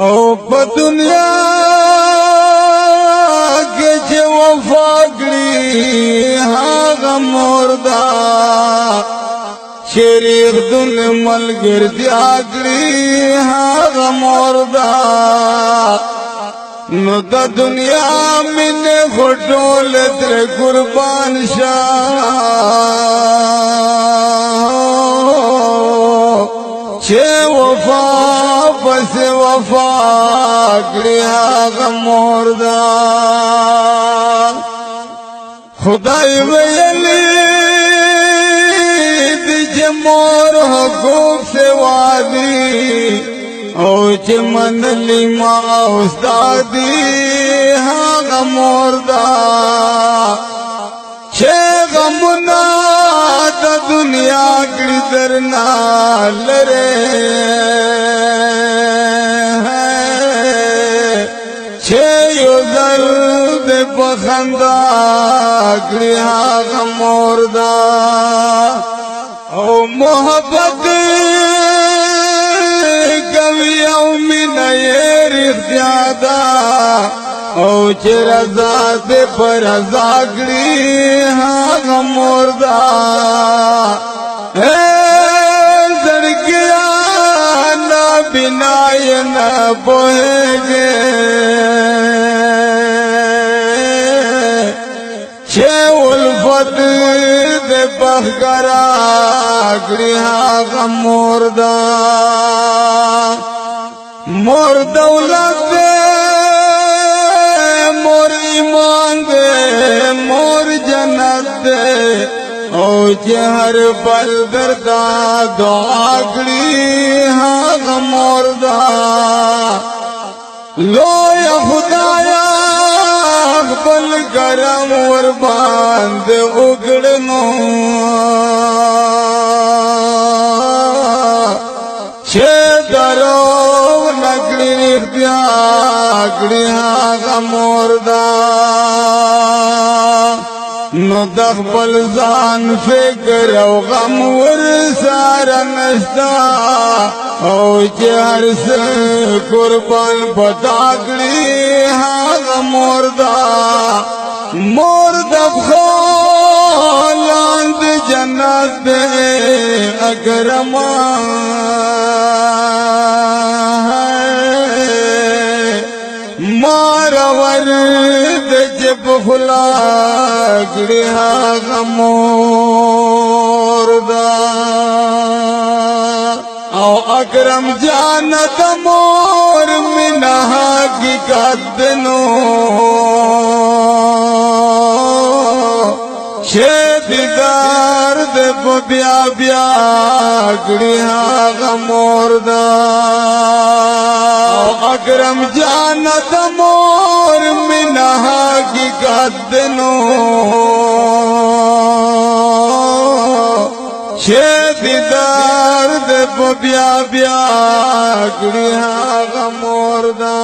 او په دنیا کې چې وفا کړي هغه مردا شریک دل ملګرتیا کړي هغه مردا نو د دنیا مینه غټول تر قربان چه وفا پس وفا کړي هغه مردا خدای ویلی دی چې مور حقوق سے وادي او چې منلی ما استادی هغه مردا چې غمنا د دنیا کړي درنا لره چې یو ځل د بخندا کړي هغه مردا او محبت کوي او مینه یې رښتیا ده او چې رضا دې پر رضا کړي هغه مردا زړګیا نه بنا یې نه پوهېږي چې الفت دې بخکرا کړي هغه مردا مور دولت دے مور ایمان دے مور جنت دے او چې هر پل دردا دعا کړي هغه مردا لوی خدایا خپل کرم ور باندې وګړنو چې درو بیا کړي هغه مردا نو د خپل ځان فکر او غم ور سره نشتا او چې هر څه قربان پتا کړي هغه مردا مردا خو لاند جنت دې اکرما مارور د جب خلا کړي هغه مردا او اکرم جانت مور مینه حقیقت دنو چې دیدار د بیا بیا کړي هغه مردا اکرم جانت مور مینه حقیقت دنو چې دیدار د بیا بیا کړي هغه مردا